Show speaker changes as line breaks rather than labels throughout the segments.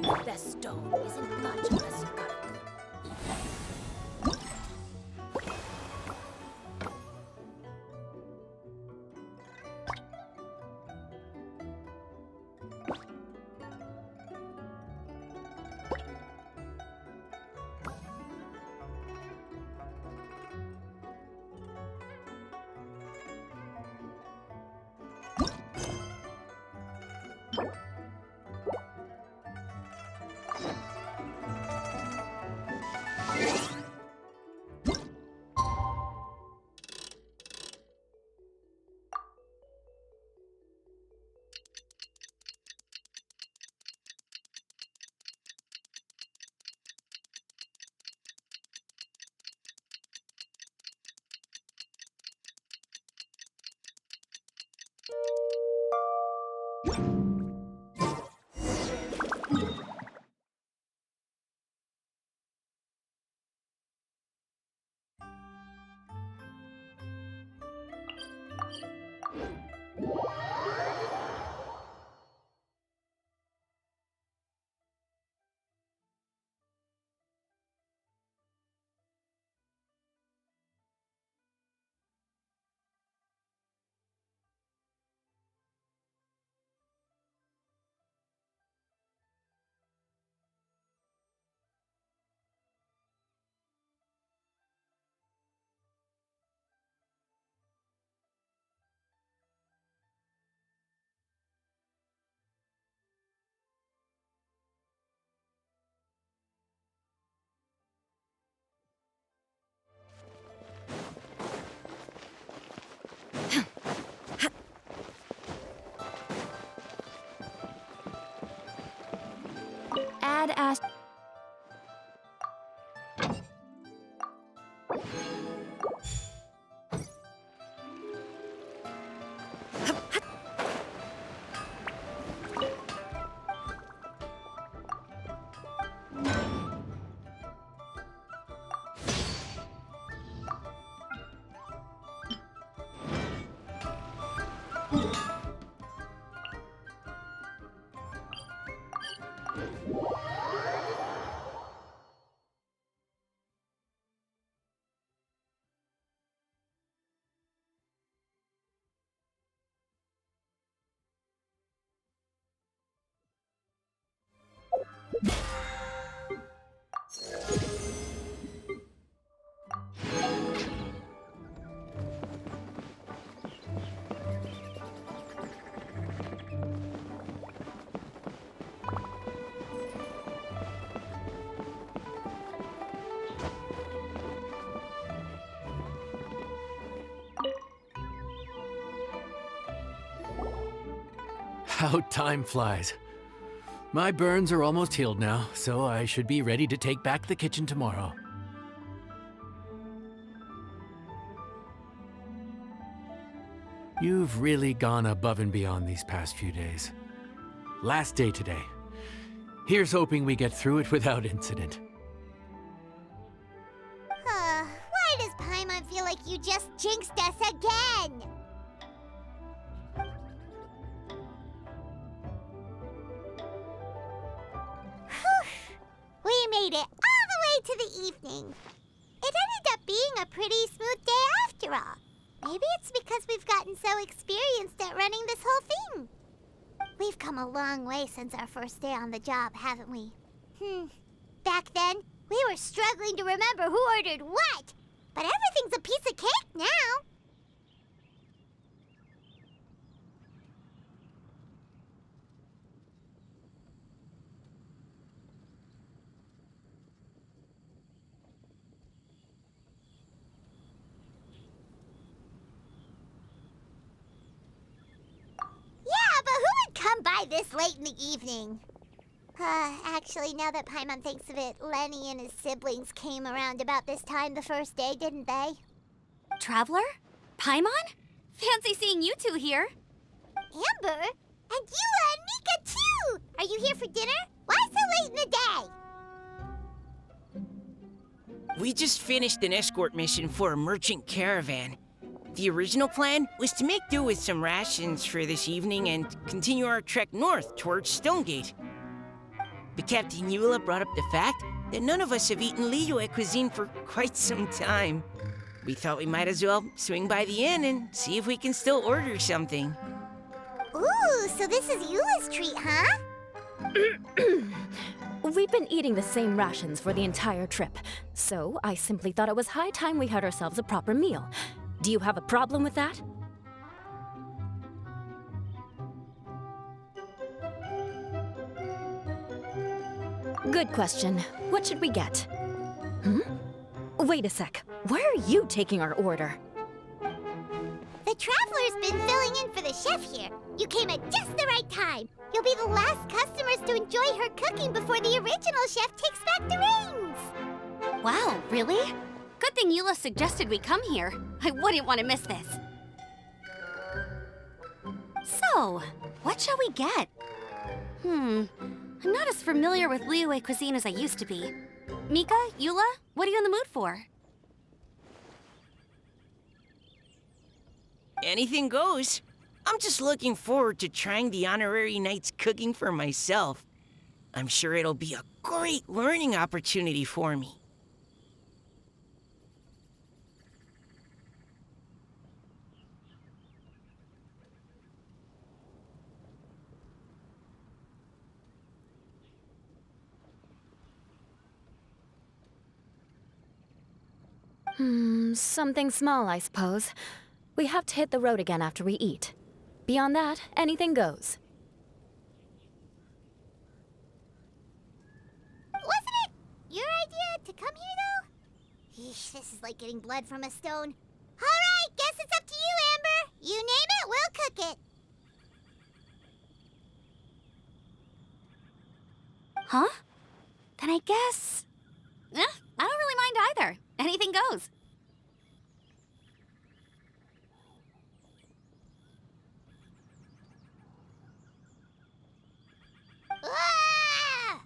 That stone isn't much unless you've got a good. Add as
How time flies. My burns are almost healed now, so I should be ready to take back the kitchen tomorrow. You've really gone above and beyond these past few days. Last day today. Here's hoping we get through it without incident.
Why does Paimon feel like you just jinxed us again? We made it all the way to the evening. It ended up being a pretty smooth day after all. Maybe it's because we've gotten so experienced at running this whole thing. We've come a long way since our first day on the job, haven't we? Back then, we were struggling to remember who ordered what. But everything's a piece of cake now. Come by this late in the evening. Actually, now that Paimon thinks of it, Lenny and his siblings came around about this time the first day, didn't they?
Traveler? Paimon? Fancy seeing you two here.
Amber? And Eula and Mika too! Are you here for dinner? Why so late in the day?
We just finished an escort mission for a merchant caravan. The original plan was to make do with some rations for this evening and continue our trek north towards Stonegate. but Captain Eula brought up the fact that none of us have eaten Liyue cuisine for quite some time. We thought we might as well swing by the inn and see if we can still order something.
Ooh, so this is Eula's treat, huh?
We've been eating the same rations for the entire trip, so I simply thought it was high time we had ourselves a proper meal. Do you have a problem with that? Good question. What should we get? Wait a sec. Why are you taking our order?
The Traveler's been filling in for the chef here. You came at just the right time. You'll be the last customers to enjoy her cooking before the original chef takes back the reins.
Wow, really? Good thing Eula suggested we come here. I wouldn't want to miss this. So, what shall we get? I'm not as familiar with Liyue cuisine as I used to be. Mika, Eula, what are you in the mood for?
Anything goes. I'm just looking forward to trying the honorary knight's cooking for myself. I'm sure it'll be a great learning opportunity for me.
Something small, I suppose. We have to hit the road again after we eat. Beyond that, anything goes.
Wasn't it your idea to come here, though? Eesh, this is like getting blood from a stone. All right, guess it's up to you, Amber. You name it, we'll cook it.
Huh? Then I guess... I don't really mind either. Anything goes.
Ah!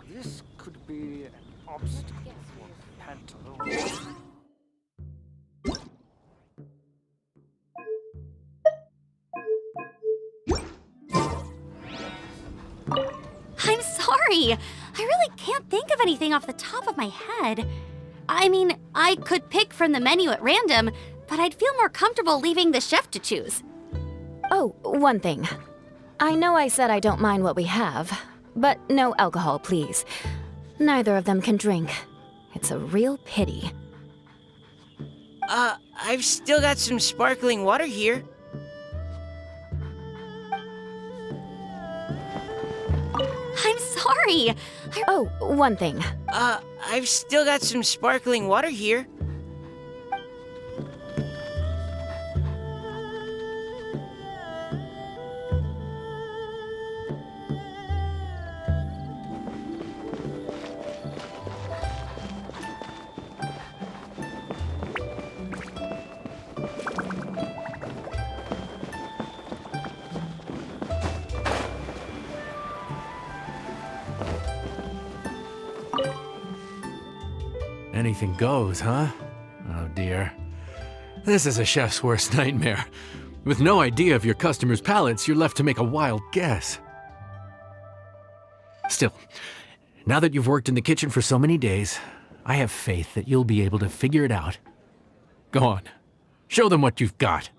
This could be an obstacle for Pantaloon.
I'm sorry. I really can't think of anything off the top of my head. I mean, I could pick from the menu at random, but I'd feel more comfortable leaving the chef to choose.
Oh, one thing. I know I said I don't mind what we have, but no alcohol, please. Neither of them can drink. It's a real pity.
I've still got some sparkling water here.
I'm sorry.
Oh, one thing.
I've still got some sparkling water here.
Anything goes, huh? Oh dear. This is a chef's worst nightmare. With no idea of your customers' palates, you're left to make a wild guess. Still, now that you've worked in the kitchen for so many days, I have faith that you'll be able to figure it out. Go on. Show them what you've got.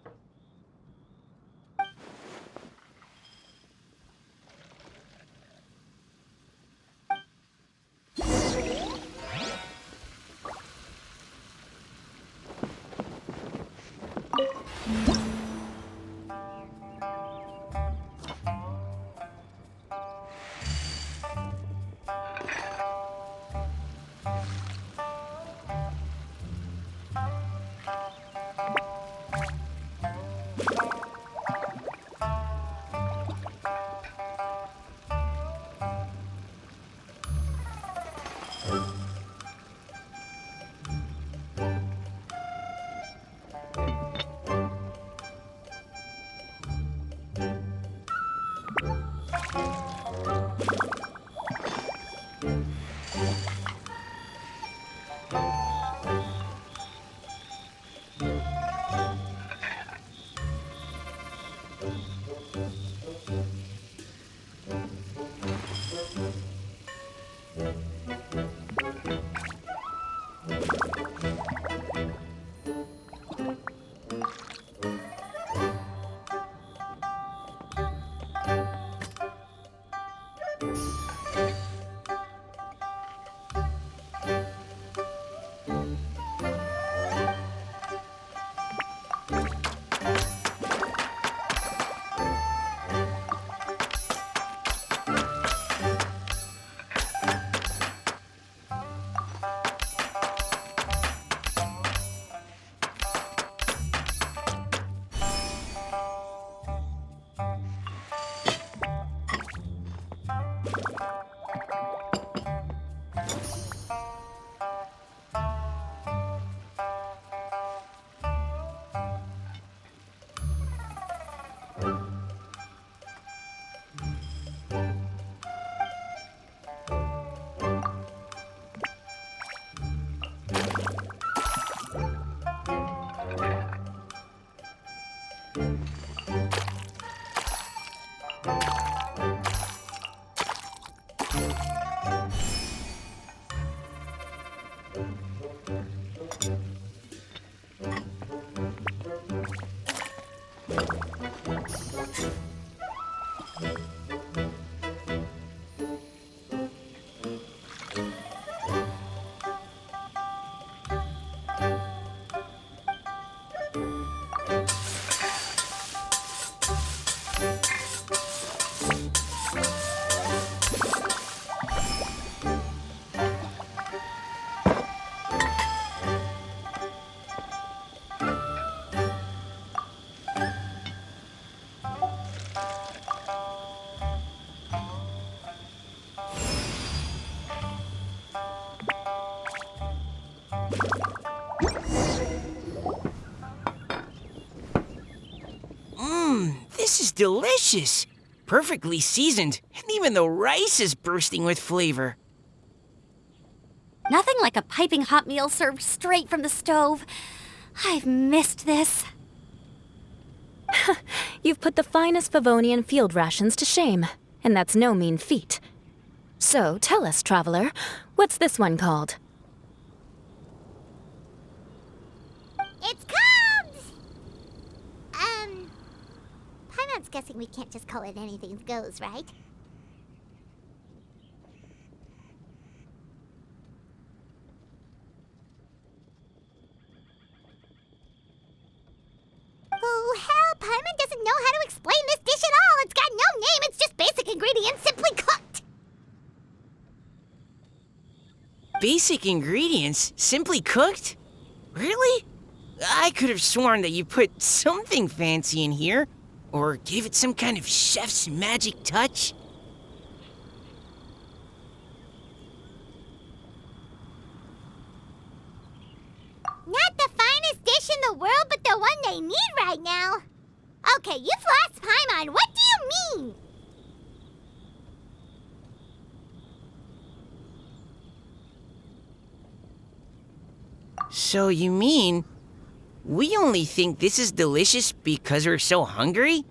This is delicious. Perfectly seasoned, and even the rice is bursting with flavor.
Nothing like a piping hot meal served straight from the stove. I've missed this.
You've put the finest Favonian field rations to shame, and that's no mean feat. So, tell us, traveler, what's this one called?
It's called... Paimon's guessing we can't just call it anything goes, right? Oh, hell, Paimon doesn't know how to explain this dish at all. It's got no name, it's just basic ingredients simply cooked.
Basic ingredients? Simply cooked? Really? I could have sworn that you put something fancy in here, or gave it some kind of chef's magic touch.
Not the finest dish in the world, but the one they need right now. Okay, you've lost Paimon. What do you mean?
So you mean we only think this is delicious because we're so hungry?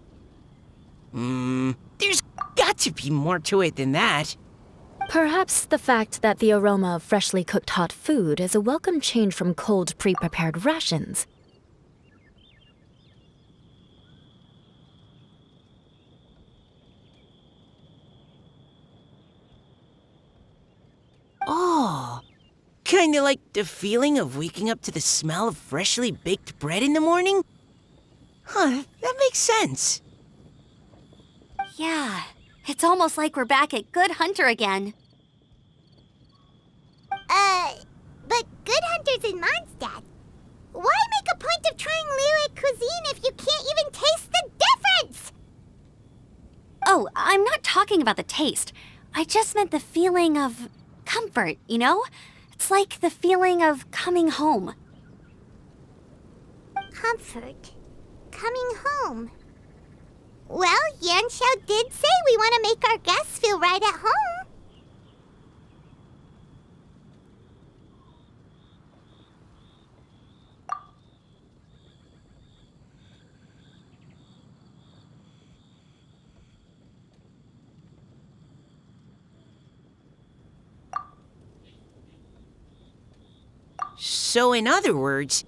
There's got to be more to it than that.
Perhaps the fact that the aroma of freshly cooked hot food is a welcome change from cold, pre-prepared rations.
Oh, kinda like the feeling of waking up to the smell of freshly baked bread in the morning? Huh, that makes sense.
Yeah, it's almost like we're back at Good Hunter again.
But Good Hunter's in Mondstadt. Why make a point of trying Liyue cuisine if you can't even taste the difference?
Oh, I'm not talking about the taste. I just meant the feeling of comfort, you know? It's like the feeling of coming home.
Comfort. Coming home. Well, Yanxiao did say we want to make our guests feel right at home.
So in other words,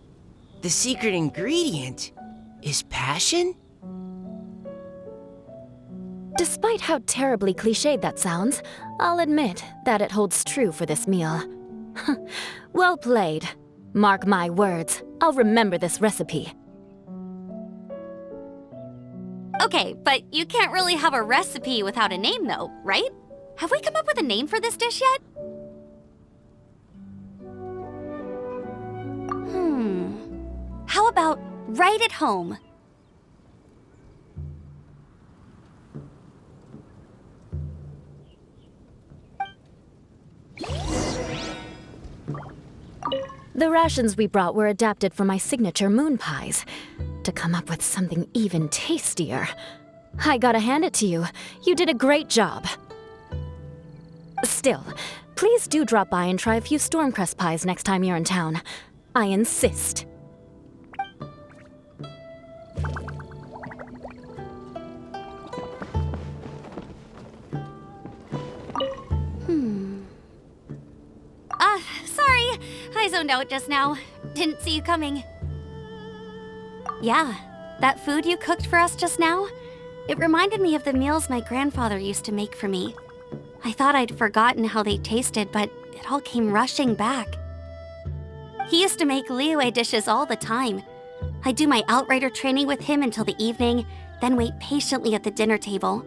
the secret ingredient is passion?
Despite how terribly cliched that sounds, I'll admit that it holds true for this meal. Well played. Mark my words, I'll remember this recipe.
Okay, but you can't really have a recipe without a name though, right? Have we come up with a name for this dish yet? How about right at home?
The rations we brought were adapted for my signature moon pies. To come up with something even tastier. I gotta hand it to you. You did a great job. Still, please do drop by and try a few Stormcrest pies next time you're in town. I insist.
Sorry, I zoned out just now. Didn't see you coming. Yeah, that food you cooked for us just now? It reminded me of the meals my grandfather used to make for me. I thought I'd forgotten how they tasted, but it all came rushing back. He used to make Liyue dishes all the time. I'd do my outrider training with him until the evening, then wait patiently at the dinner table.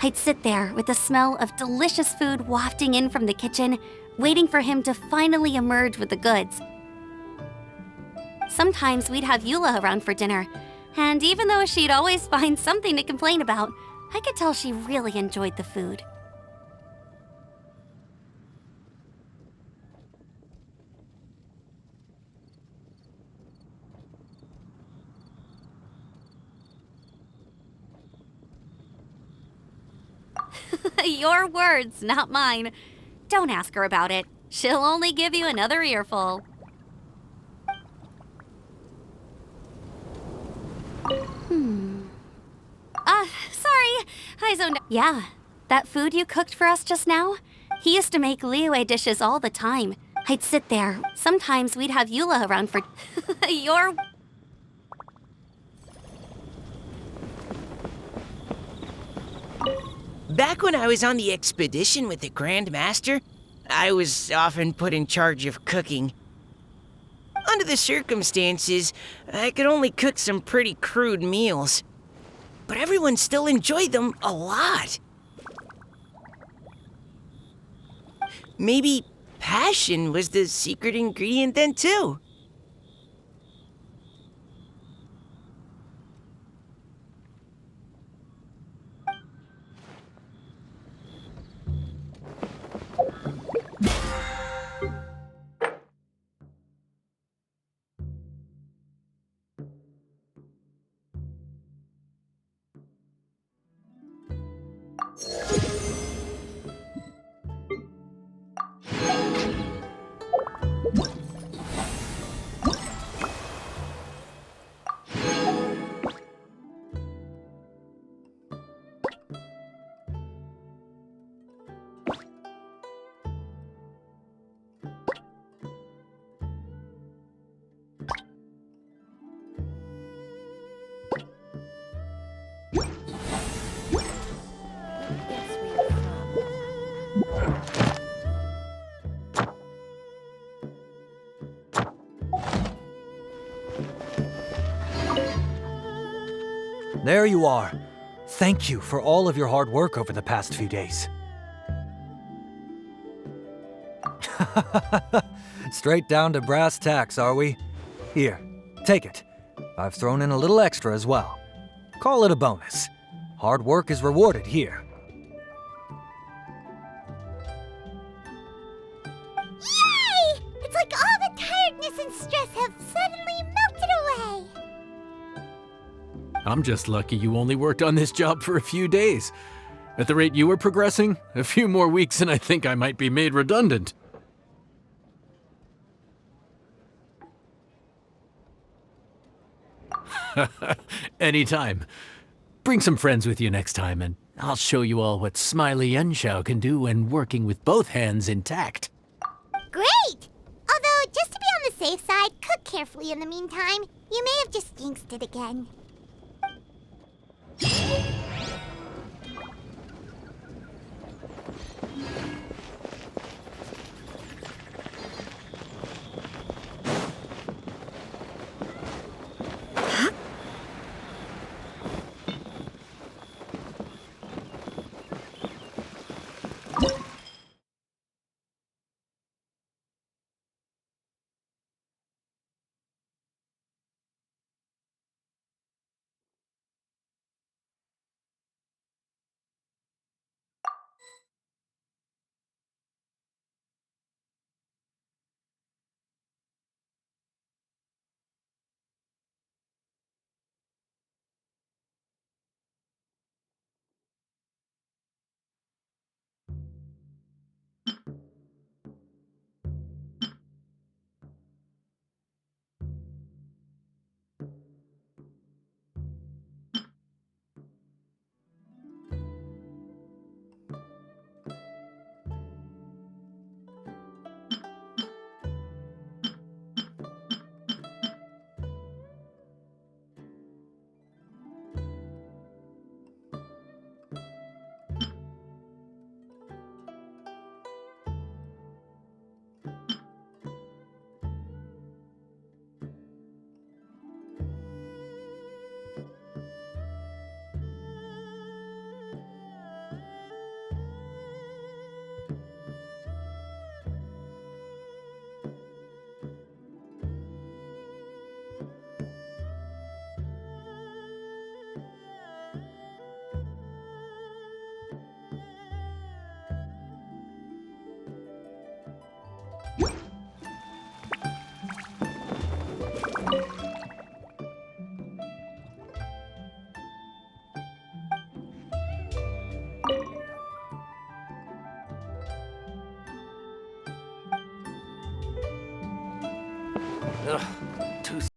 I'd sit there with the smell of delicious food wafting in from the kitchen, waiting for him to finally emerge with the goods. Sometimes we'd have Eula around for dinner, and even though she'd always find something to complain about, I could tell she really enjoyed the food. Your words, not mine. Don't ask her about it. She'll only give you another earful. Sorry. I zoned out. Yeah, that food you cooked for us just now? He used to make Liyue dishes all the time. I'd sit there. Sometimes we'd have Eula around for... Your...
Back when I was on the expedition with the Grand Master, I was often put in charge of cooking. Under the circumstances, I could only cook some pretty crude meals. But everyone still enjoyed them a lot. Maybe passion was the secret ingredient then, too.
There you are. Thank you for all of your hard work over the past few days. Straight down to brass tacks, are we? Here, take it. I've thrown in a little extra as well. Call it a bonus. Hard work is rewarded here.
Yay! It's like all the tiredness and stress have suddenly melted away.
I'm just lucky you only worked on this job for a few days. At the rate you were progressing, a few more weeks and I think I might be made redundant. Anytime. Bring some friends with you next time and I'll show you all what Smiley Yenshao can do when working with both hands intact.
Great! Although, just to be on the safe side, cook carefully in the meantime. You may have just jinxed it again.
Ugh.